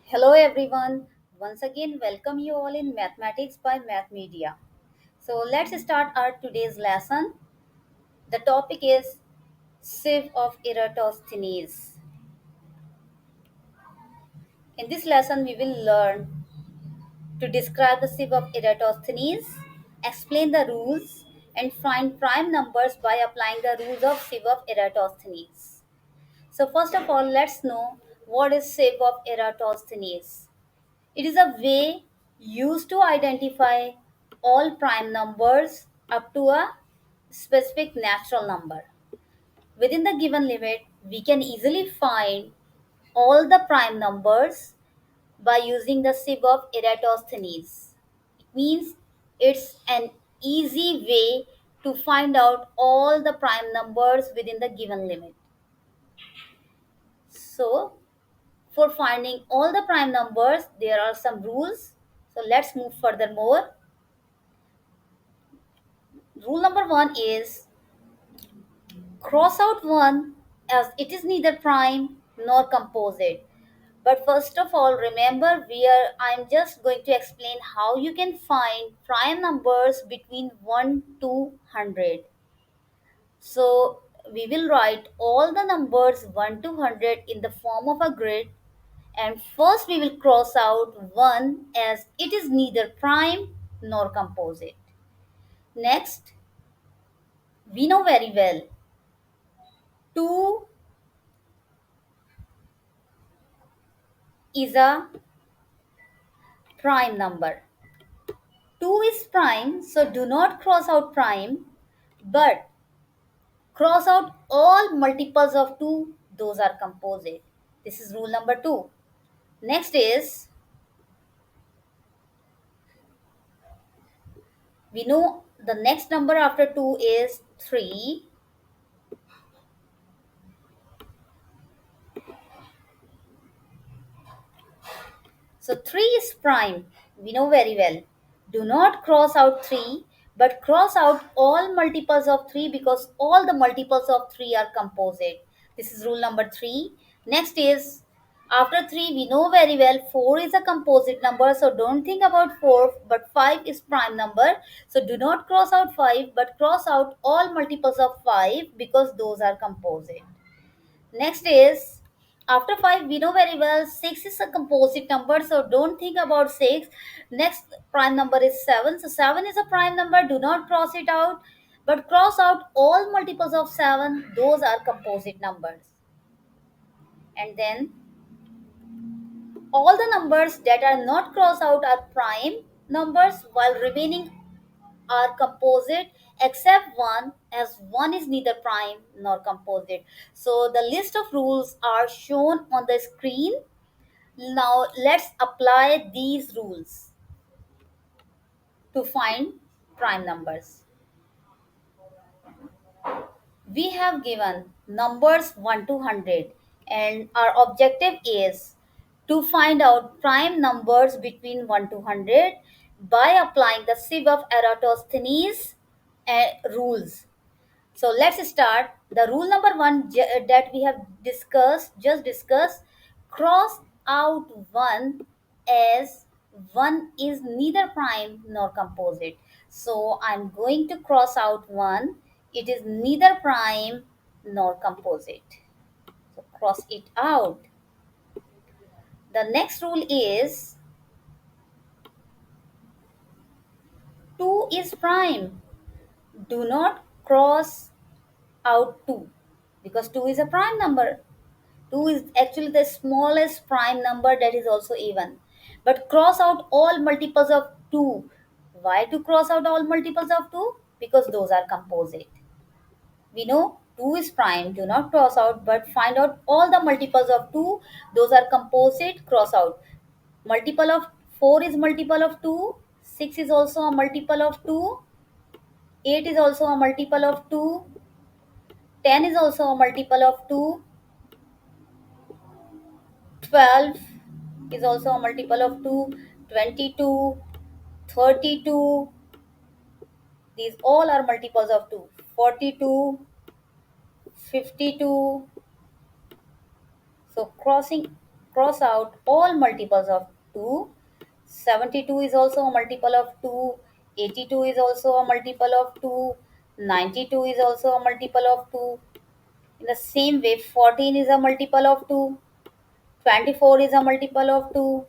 Hello everyone. Once again, welcome you all in Mathematics by Mathmedia. So let's start our today's lesson. The topic is Sieve of Eratosthenes. In this lesson, we will learn to describe the Sieve of Eratosthenes, explain the rules, and find prime numbers by applying the rules of Sieve of Eratosthenes. So first of all, let's know what is Sieve of Eratosthenes. It is a way used to identify all prime numbers up to a specific natural number. Within the given limit, we can easily find all the prime numbers by using the sieve of Eratosthenes. It means it's an easy way to find out all the prime numbers within the given limit. So, for finding all the prime numbers, there are some rules. So let's move furthermore. Rule number one is cross out one as it is neither prime nor composite. But first of all, remember I'm just going to explain how you can find prime numbers between 1 to 100. So we will write all the numbers 1 to 100 in the form of a grid, and first we will cross out 1 as it is neither prime nor composite. Next, we know very well 2 is a prime number. 2 is prime, so do not cross out prime, but cross out all multiples of 2, those are composite. This is rule number 2. Next is, we know the next number after 2 is 3. So 3 is prime, we know very well. Do not cross out 3, but cross out all multiples of 3 because all the multiples of 3 are composite. This is rule number 3. Next is, after 3 we know very well 4 is a composite number, so don't think about 4, but 5 is prime number. So do not cross out 5, but cross out all multiples of 5 because those are composite. Next is, after 5 we know very well 6 is a composite number, so don't think about 6. Next prime number is 7, so 7 is a prime number, do not cross it out, but cross out all multiples of 7, those are composite numbers. And then all the numbers that are not crossed out are prime numbers, while remaining are composite except one, as one is neither prime nor composite. So the list of rules are shown on the screen. Now let's apply these rules to find prime numbers. We have given numbers 1 to 100, and our objective is to find out prime numbers between 1 to 100 by applying the sieve of Eratosthenes rules. So let's start. The rule number one that we have discussed, cross out one as one is neither prime nor composite. So I'm going to cross out one. It is neither prime nor composite. So cross it out. The next rule is 2 is prime. Do not cross out 2 because 2 is a prime number. 2 is actually the smallest prime number that is also even. But cross out all multiples of 2. Why to cross out all multiples of 2? Because those are composite. We know 2 is prime, do not cross out, but find out all the multiples of 2. Those are composite, cross out. Multiple of 4 is multiple of 2. 6 is also a multiple of 2. 8 is also a multiple of 2. 10 is also a multiple of 2. 12 is also a multiple of 2. 22, 32, these all are multiples of 2. 42, 52. So cross out all multiples of 2. 72 is also a multiple of 2. 82 is also a multiple of 2. 92 is also a multiple of 2. In the same way, 14 is a multiple of 2. 24 is a multiple of 2.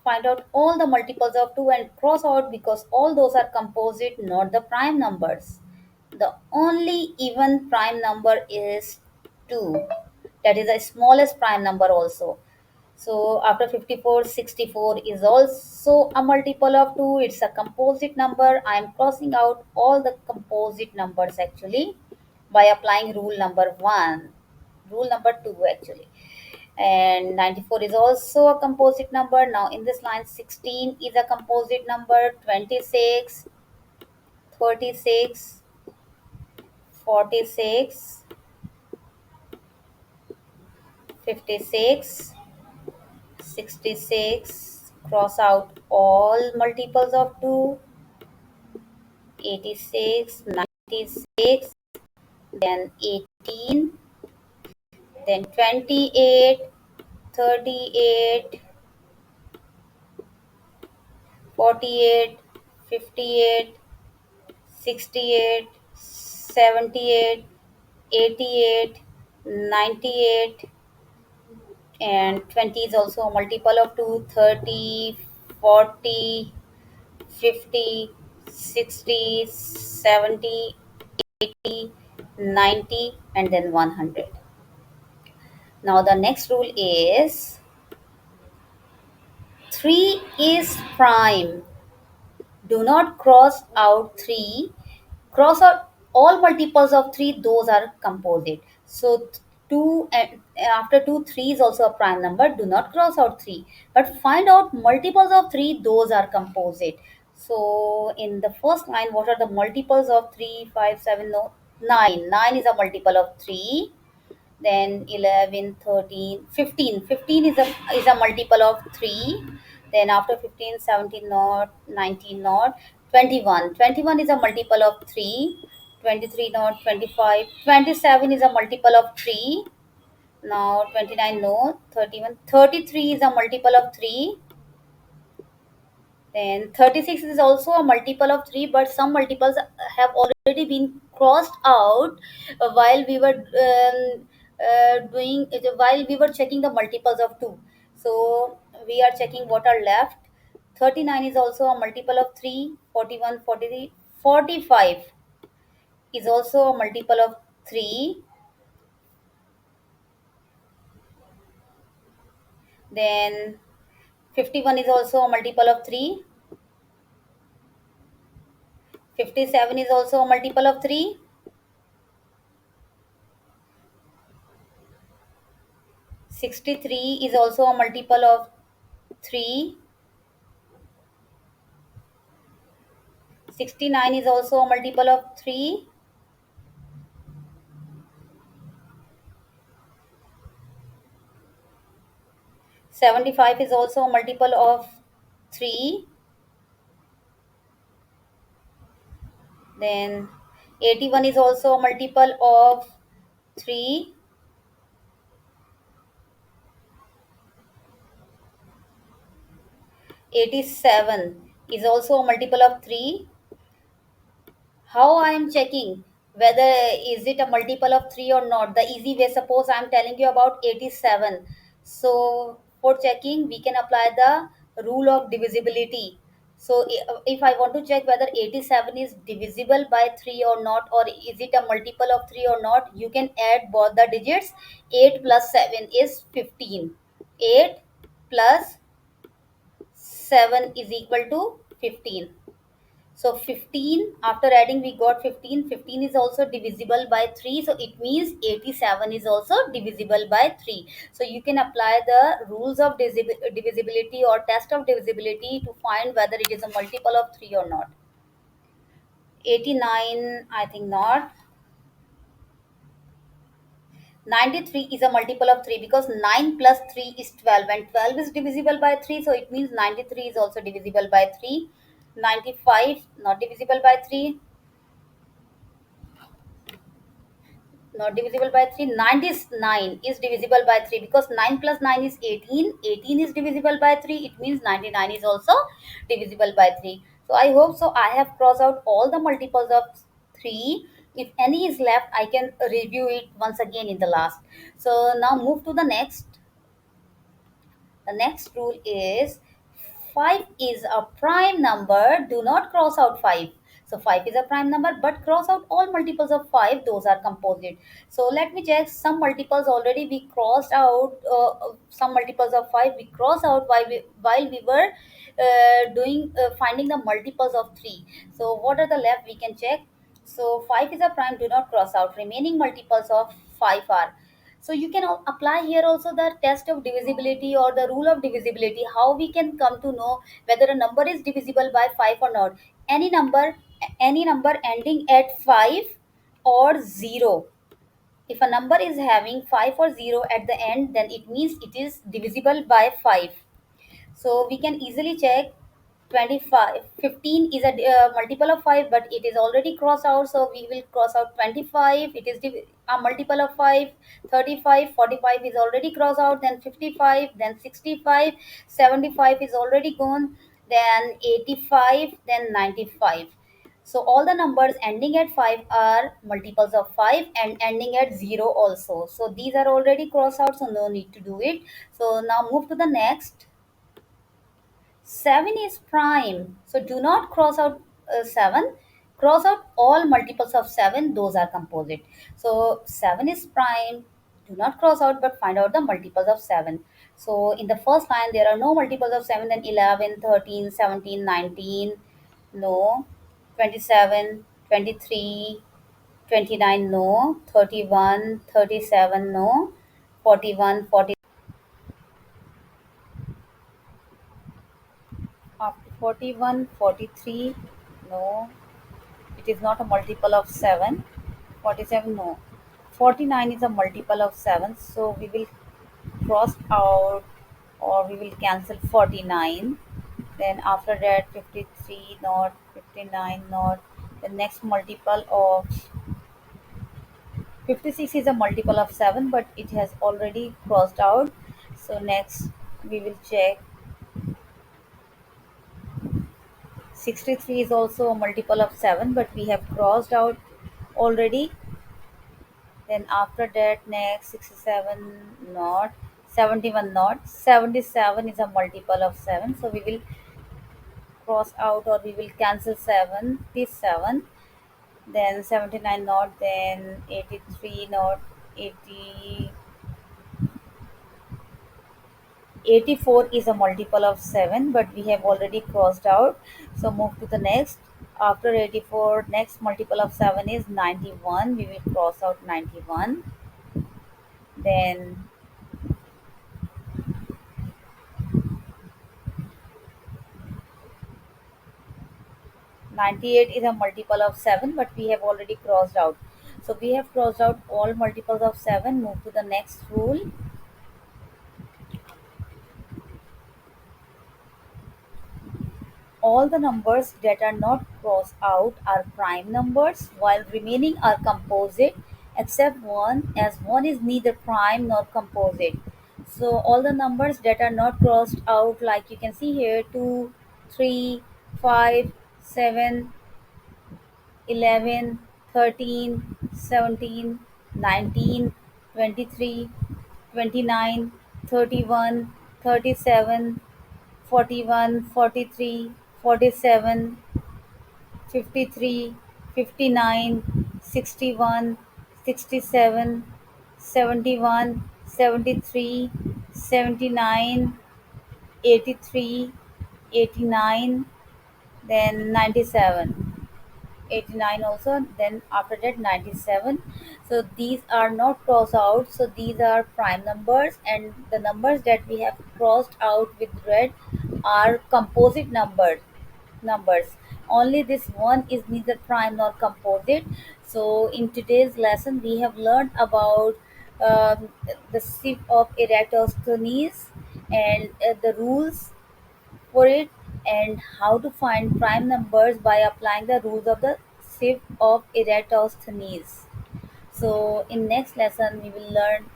Find out all the multiples of 2 and cross out because all those are composite, not the prime numbers. The only even prime number is 2. That is the smallest prime number also. So after 54, 64 is also a multiple of 2. It's a composite number. I am crossing out all the composite numbers actually by applying rule number 1. Rule number 2 actually. And 94 is also a composite number. Now in this line, 16 is a composite number. 26, 36, 46, 56, 66. Cross out all multiples of 2. 86, 96, then 18, then 28, 38, 48, 58, 68, 78, 88, 98, and 20 is also a multiple of 2. 30, 40, 50, 60, 70, 80, 90, and then 100. Now the next rule is 3 is prime. Do not cross out 3. Cross out all multiples of 3, those are composite. So 2 and after 2, 3 is also a prime number. Do not cross out 3. But find out multiples of 3, those are composite. So in the first line, what are the multiples of 3, 5, 7, no, 9. 9 is a multiple of 3. Then 11, 13, 15. 15 is a multiple of 3. Then after 15, 17 not, 19 not, 21. 21 is a multiple of 3. 23 not, 25. 27 is a multiple of 3. Now 29 no, 31. 33 is a multiple of 3. Then 36 is also a multiple of 3, but some multiples have already been crossed out while we were doing it, while we were checking the multiples of 2. So we are checking what are left. 39 is also a multiple of 3. 41, 43, 45 is also a multiple of 3. Then 51 is also a multiple of 3. 57 is also a multiple of 3. 63 is also a multiple of 3. 69 is also a multiple of 3. 75 is also a multiple of 3. Then 81 is also a multiple of 3. 87 is also a multiple of 3. How I am checking whether is it a multiple of 3 or not? The easy way, suppose I am telling you about 87. So for checking, we can apply the rule of divisibility. So if I want to check whether 87 is divisible by 3 or not, or is it a multiple of 3 or not, you can add both the digits. 8 plus 7 is 15. 8 plus 7 is equal to 15. So 15, after adding we got 15. 15 is also divisible by 3. So it means 87 is also divisible by 3. So you can apply the rules of divisibility or test of divisibility to find whether it is a multiple of 3 or not. 89, I think not. 93 is a multiple of 3 because 9 plus 3 is 12 and 12 is divisible by 3. So it means 93 is also divisible by 3. 95 not divisible by 3. Not divisible by 3. 99 is divisible by 3 because 9 plus 9 is 18. 18 is divisible by 3. It means 99 is also divisible by 3. So I hope so. I have crossed out all the multiples of 3. If any is left, I can review it once again in the last. So now move to the next. The next rule is 5 is a prime number. Do not cross out 5. So 5 is a prime number, but cross out all multiples of 5. Those are composite. So let me check some multiples already. We crossed out some multiples of 5. We crossed out while we were doing finding the multiples of 3. So what are the left? We can check. So 5 is a prime. Do not cross out. Remaining multiples of 5 are, so you can apply here also the test of divisibility or the rule of divisibility, how we can come to know whether a number is divisible by 5 or not. Any number any number ending at 5 or 0. If a number is having 5 or 0 at the end, then it means it is divisible by 5. So we can easily check. 25 15 is a multiple of 5, but it is already crossed out, so we will cross out 25. It is a multiple of 5. 35 45 is already crossed out, then 55, then 65, 75 is already gone, then 85, then 95. So all the numbers ending at 5 are multiples of 5 and ending at 0 also. So these are already crossed out, so no need to do it. So now move to the next. 7 is prime. So do not cross out 7. Cross out all multiples of 7. Those are composite. So 7 is prime. Do not cross out but find out the multiples of 7. So in the first line, there are no multiples of 7. Then 11, 13, 17, 19. No. 27, 23, 29. No. 31, 37. No. 41, 40. After 41, 43. No. It is not a multiple of 7. 47, no. 49 is a multiple of 7, so we will cross out or we will cancel 49. Then after that 53 not, 59 not. The next multiple of 56 is a multiple of 7, but it has already crossed out. So next we will check. 63 is also a multiple of 7, but we have crossed out already. Then after that, next 67 not, 71 not, 77 is a multiple of 7. So we will cross out or we will cancel 77. Then 79 not, then 83 not, 80, 84 is a multiple of 7, but we have already crossed out. So move to the next. After 84, next multiple of 7 is 91. We will cross out 91. Then 98 is a multiple of 7, but we have already crossed out. So we have crossed out all multiples of 7. Move to the next rule. All the numbers that are not crossed out are prime numbers, while remaining are composite, except 1, as 1 is neither prime nor composite. So all the numbers that are not crossed out, like you can see here, 2, 3, 5, 7, 11, 13, 17, 19, 23, 29, 31, 37, 41, 43, 47, 53, 59, 61, 67, 71, 73, 79, 83, 89, then 97. 89 also, then after that 97. So these are not crossed out, so these are prime numbers, and the numbers that we have crossed out with red are composite numbers. Only this one is neither prime nor composite. So in today's lesson we have learned about um, the Sieve of Eratosthenes and the rules for it, and how to find prime numbers by applying the rules of the Sieve of Eratosthenes. So in next lesson we will learn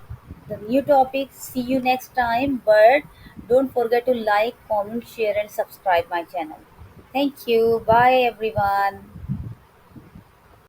the new topic. See you next time, but don't forget to like, comment, share and subscribe my channel. Thank you. Bye everyone.